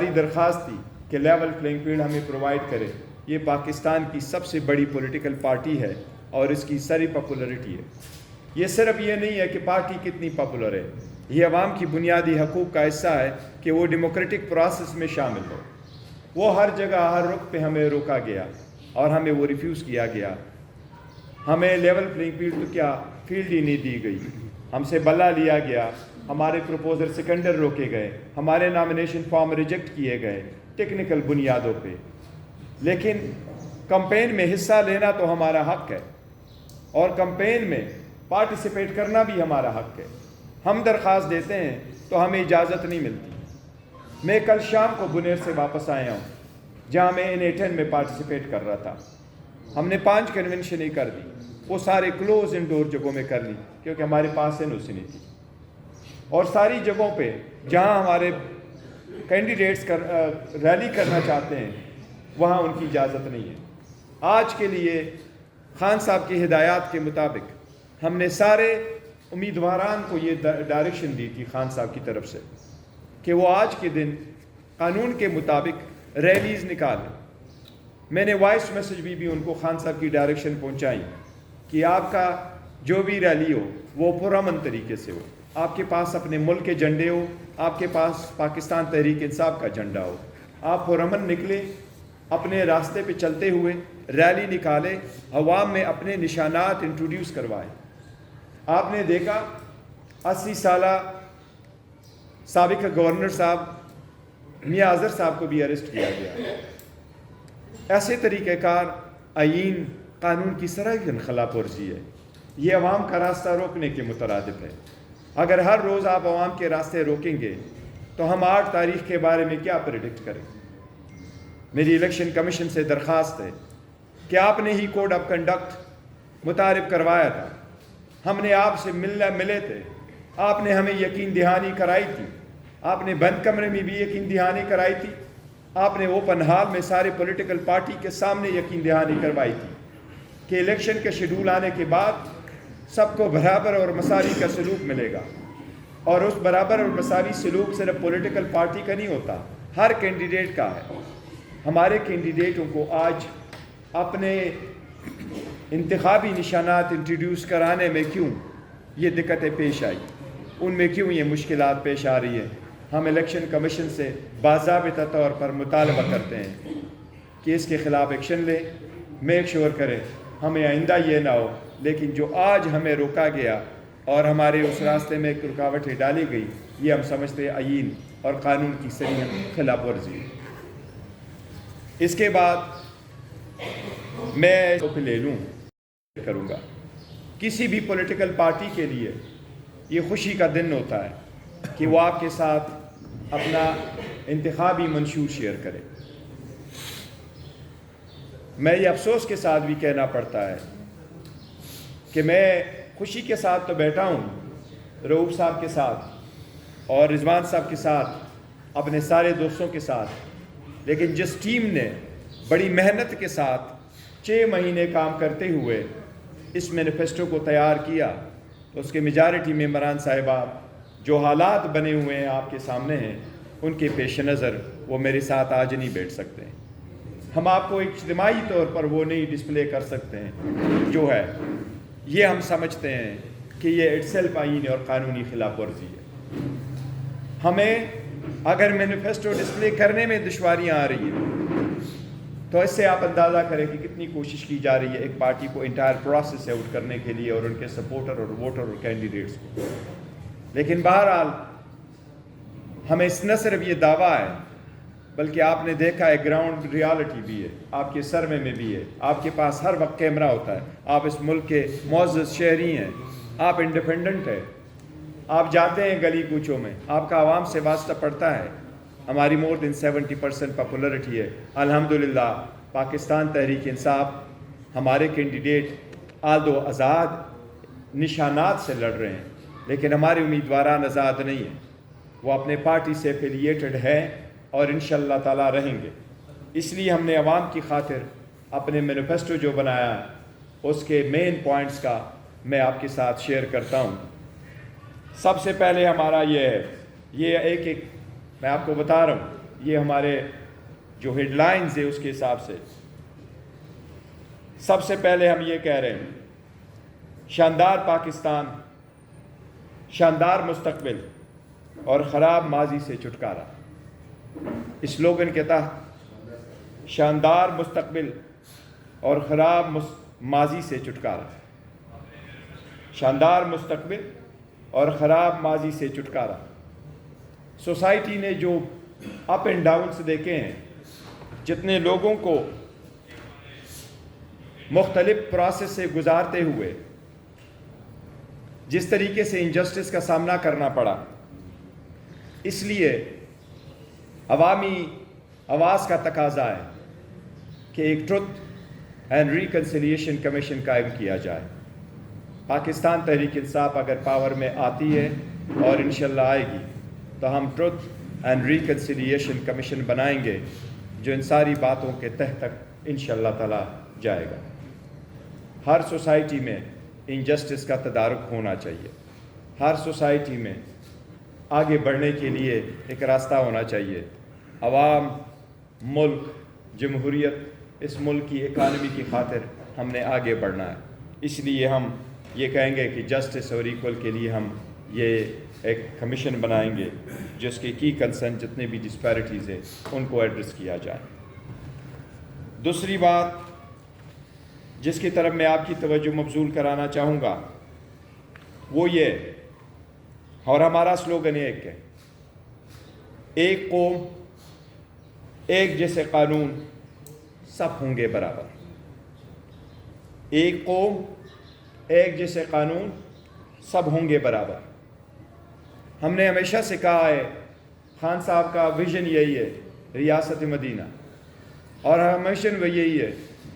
ہماری درخواست تھی کہ لیول پلینگ فیلڈ ہمیں پرووائڈ کرے. یہ پاکستان کی سب سے بڑی پولیٹیکل پارٹی ہے اور اس کی ساری پاپولرٹی ہے. یہ صرف یہ نہیں ہے کہ پارٹی کتنی پاپولر ہے، یہ عوام کی بنیادی حقوق کا حصہ ہے کہ وہ ڈیموکریٹک پروسیس میں شامل ہو. وہ ہر جگہ ہر رخ پہ ہمیں روکا گیا اور ہمیں وہ ریفیوز کیا گیا. ہمیں لیول پلینگ فیلڈ تو کیا فیلڈ ہی نہیں دی گئی، ہم سے بلا لیا گیا، ہمارے پروپوزر سیکنڈر روکے گئے، ہمارے نامینیشن فارم ریجیکٹ کیے گئے ٹیکنیکل بنیادوں پہ. لیکن کمپین میں حصہ لینا تو ہمارا حق ہے اور کمپین میں پارٹیسپیٹ کرنا بھی ہمارا حق ہے. ہم درخواست دیتے ہیں تو ہمیں اجازت نہیں ملتی. میں کل شام کو بنیر سے واپس آیا ہوں جہاں میں N18 میں پارٹیسپیٹ کر رہا تھا. ہم نے 5 کنونشن ہی کر دی، وہ سارے کلوز انڈور جگہوں میں کر لی کیونکہ ہمارے پاس NOC نہیں تھی. اور ساری جگہوں پہ جہاں ہمارے کینڈیڈیٹس ریلی کرنا چاہتے ہیں وہاں ان کی اجازت نہیں ہے. آج کے لیے خان صاحب کی ہدایات کے مطابق ہم نے سارے امیدواران کو یہ ڈائریکشن دی تھی خان صاحب کی طرف سے کہ وہ آج کے دن قانون کے مطابق ریلیز نکالیں. میں نے وائس میسج بھی ان کو خان صاحب کی ڈائریکشن پہنچائی کہ آپ کا جو بھی ریلی ہو وہ پرامن طریقے سے ہو، آپ کے پاس اپنے ملک کے جھنڈے ہو، آپ کے پاس پاکستان تحریک انصاف کا جھنڈا ہو، آپ پرامن نکلے، اپنے راستے پہ چلتے ہوئے ریلی نکالے، عوام میں اپنے نشانات انٹروڈیوس کروائے. آپ نے دیکھا 80 سالہ سابق گورنر صاحب میاں اظہر صاحب کو بھی اریسٹ کیا گیا. ایسے طریقہ کار آئین قانون کی سراحت خلاف ورزی ہے. یہ عوام کا راستہ روکنے کے مترادف ہے. اگر ہر روز آپ عوام کے راستے روکیں گے تو ہم 8 تاریخ کے بارے میں کیا پریڈکٹ کریں. میری الیکشن کمیشن سے درخواست ہے کہ آپ نے ہی کوڈ آف کنڈکٹ متعارف کروایا تھا، ہم نے آپ سے ملے تھے، آپ نے ہمیں یقین دہانی کرائی تھی، آپ نے بند کمرے میں بھی یقین دہانی کرائی تھی، آپ نے اوپن ہال میں سارے پولیٹیکل پارٹی کے سامنے یقین دہانی کروائی تھی کہ الیکشن کے شیڈول آنے کے بعد سب کو برابر اور مساوی کا سلوک ملے گا. اور اس برابر اور مساوی سلوک صرف پولیٹیکل پارٹی کا نہیں ہوتا، ہر کینڈیڈیٹ کا ہے. ہمارے کینڈیڈیٹوں کو آج اپنے انتخابی نشانات انٹروڈیوس کرانے میں کیوں یہ دقتیں پیش آئی، ان میں کیوں یہ مشکلات پیش آ رہی ہیں. ہم الیکشن کمیشن سے باضابطہ طور پر مطالبہ کرتے ہیں کہ اس کے خلاف ایکشن لیں، میک شور کریں ہمیں آئندہ یہ نہ ہو. لیکن جو آج ہمیں روکا گیا اور ہمارے اس راستے میں رکاوٹیں ڈالی گئی، یہ ہم سمجھتے ہیں آئین اور قانون کی صریح خلاف ورزی. اس کے بعد میں لے لوں کروں گا. کسی بھی پولیٹیکل پارٹی کے لیے یہ خوشی کا دن ہوتا ہے کہ وہ آپ کے ساتھ اپنا انتخابی منشور شیئر کرے. میں یہ افسوس کے ساتھ بھی کہنا پڑتا ہے کہ میں خوشی کے ساتھ تو بیٹھا ہوں رؤوف صاحب کے ساتھ اور رضوان صاحب کے ساتھ، اپنے سارے دوستوں کے ساتھ، لیکن جس ٹیم نے بڑی محنت کے ساتھ 6 مہینے کام کرتے ہوئے اس مینیفیسٹو کو تیار کیا، تو اس کے میجارٹی ممبران صاحبات جو حالات بنے ہوئے ہیں آپ کے سامنے ہیں، ان کے پیش نظر وہ میرے ساتھ آج نہیں بیٹھ سکتے ہیں. ہم آپ کو اجتماعی طور پر وہ نہیں ڈسپلے کر سکتے ہیں جو ہے. یہ ہم سمجھتے ہیں کہ یہ اٹسیلف آئین اور قانونی خلاف ورزی ہے. ہمیں اگر مینیفیسٹو ڈسپلے کرنے میں دشواریاں آ رہی ہیں تو اس سے آپ اندازہ کریں کہ کتنی کوشش کی جا رہی ہے ایک پارٹی کو انٹائر پروسیس سے آؤٹ کرنے کے لیے اور ان کے سپورٹر اور ووٹر اور کینڈیڈیٹس کو. لیکن بہرحال ہمیں نہ صرف یہ دعویٰ ہے بلکہ آپ نے دیکھا ہے گراؤنڈ ریالٹی بھی ہے، آپ کے سروے میں بھی ہے، آپ کے پاس ہر وقت کیمرہ ہوتا ہے، آپ اس ملک کے معزز شہری ہیں، آپ انڈیپینڈنٹ ہیں، آپ جاتے ہیں گلی کوچوں میں، آپ کا عوام سے واسطہ پڑتا ہے. ہماری مور دین 70% پاپولرٹی ہے. الحمدللہ پاکستان تحریک انصاف ہمارے کینڈیڈیٹ آزاد و آزاد نشانات سے لڑ رہے ہیں، لیکن ہمارے امیدواران آزاد نہیں ہیں. وہ اپنے پارٹی سے ایفیلیٹڈ ہیں اور انشاءاللہ تعالیٰ رہیں گے. اس لیے ہم نے عوام کی خاطر اپنے مینیفیسٹو جو بنایا اس کے مین پوائنٹس کا میں آپ کے ساتھ شیئر کرتا ہوں. سب سے پہلے ہمارا یہ ہے، یہ ایک میں آپ کو بتا رہا ہوں یہ ہمارے جو ہیڈ لائنز ہے اس کے حساب سے سب سے پہلے ہم یہ کہہ رہے ہیں: شاندار پاکستان، شاندار مستقبل اور خراب ماضی سے چھٹکارا۔ اس سلوگن کے تحت شاندار مستقبل اور خراب ماضی سے چھٹکارا، شاندار مستقبل اور خراب ماضی سے چھٹکارا۔ سوسائٹی نے جو اپ اینڈ ڈاؤنس دیکھے ہیں، جتنے لوگوں کو مختلف پروسیس سے گزارتے ہوئے جس طریقے سے انجسٹس کا سامنا کرنا پڑا، اس لیے عوامی آواز کا تقاضا ہے کہ ایک ٹروتھ اینڈ ریکنسیلیشن کمیشن قائم کیا جائے۔ پاکستان تحریک انصاف اگر پاور میں آتی ہے اور انشاءاللہ آئے گی تو ہم ٹروتھ اینڈ ریکنسیلیشن کمیشن بنائیں گے جو ان ساری باتوں کے تہ تک انشاءاللہ تعالی جائے گا۔ ہر سوسائٹی میں انجسٹس کا تدارک ہونا چاہیے، ہر سوسائٹی میں آگے بڑھنے کے لیے ایک راستہ ہونا چاہیے۔ عوام، ملک، جمہوریت، اس ملک کی اکانومی کی خاطر ہم نے آگے بڑھنا ہے۔ اس لیے ہم یہ کہیں گے کہ جسٹس اور ایکول کے لیے ہم یہ ایک کمیشن بنائیں گے جس کے کی کنسرن جتنے بھی ڈسپیرٹیز ہیں ان کو ایڈریس کیا جائے۔ دوسری بات جس کی طرف میں آپ کی توجہ مبذول کرانا چاہوں گا وہ یہ، اور ہمارا سلوگن ایک ہے: ایک قوم، ایک جیسے قانون، سب ہوں گے برابر۔ ایک قوم، ایک جیسے قانون، سب ہوں گے برابر۔ ہم نے ہمیشہ سے کہا ہے، خان صاحب کا ویژن یہی ہے ریاست مدینہ، اور ہمیشہ وہ یہی ہے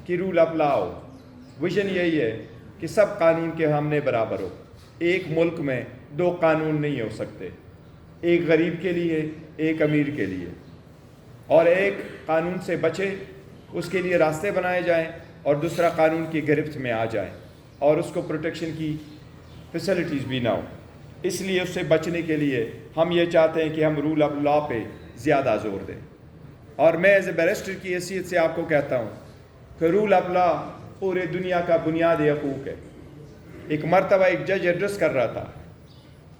کہ رول آف لا ہو۔ ویژن یہی ہے کہ سب قانون کے ہم برابر ہو۔ ایک ملک میں دو قانون نہیں ہو سکتے، ایک غریب کے لیے، ایک امیر کے لیے، اور ایک قانون سے بچے، اس کے لیے راستے بنائے جائیں، اور دوسرا قانون کی گرفت میں آ جائیں اور اس کو پروٹیکشن کی فیسلٹیز بھی نہ ہو۔ اس لیے اس سے بچنے کے لیے ہم یہ چاہتے ہیں کہ ہم رول آف لا پہ زیادہ زور دیں۔ اور میں ایز اے بیرسٹر کی حیثیت سے آپ کو کہتا ہوں کہ رول آف لا پورے دنیا کا بنیادی حقوق ہے۔ ایک مرتبہ ایک جج ایڈریس کر رہا تھا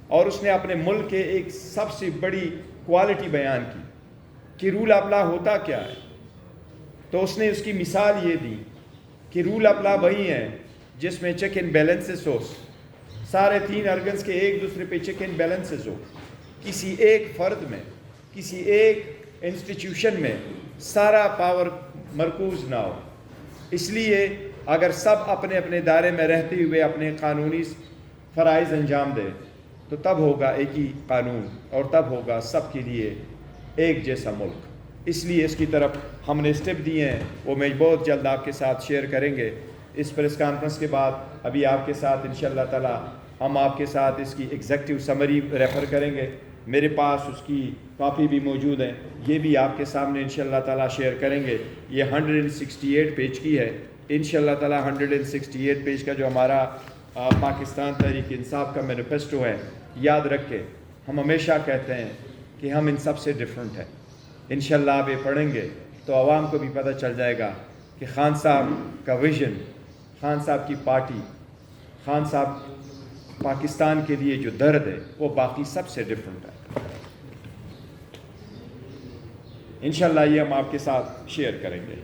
اور اس نے اپنے ملک کے ایک سب سے بڑی کوالٹی بیان کی کہ رول آف لا ہوتا کیا ہے، تو اس نے اس کی مثال یہ دی کہ رول آف لا وہی ہے جس میں چیک اینڈ بیلنسز ہو، سارے تین ارگنز کے ایک دوسرے پہ چیک اینڈ بیلنسز ہو، کسی ایک فرد میں، کسی ایک انسٹیٹیوشن میں سارا پاور مرکوز نہ ہو۔ اس لیے اگر سب اپنے اپنے دائرے میں رہتے ہوئے اپنے قانونی فرائض انجام دیں تو تب ہوگا ایک ہی قانون، اور تب ہوگا سب کے لیے ایک جیسا ملک۔ اس لیے اس کی طرف ہم نے اسٹیپ دیے ہیں، وہ میں بہت جلد آپ کے ساتھ شیئر کریں گے۔ اس پریس کانفرنس کے بعد ابھی آپ کے ساتھ انشاءاللہ تعالی ہم آپ کے ساتھ اس کی ایگزیکٹو سمری ریفر کریں گے۔ میرے پاس اس کی کاپی بھی موجود ہے، یہ بھی آپ کے سامنے انشاءاللہ تعالی شیئر کریں گے۔ یہ 168 پیج کی ہے انشاءاللہ تعالی۔ 168 پیج کا جو ہمارا پاکستان تحریک انصاف کا مینیفیسٹو ہے، یاد رکھیں ہم ہمیشہ کہتے ہیں کہ ہم ان سب سے ڈیفرنٹ ہیں۔ انشاءاللہ آپ یہ پڑھیں گے تو عوام کو بھی پتہ چل جائے گا کہ خان صاحب کا ویژن، خان صاحب کی پارٹی، خان صاحب پاکستان کے لیے جو درد ہے وہ باقی سب سے ڈیفرنٹ ہے۔ انشاءاللہ یہ ہم آپ کے ساتھ شیئر کریں گے۔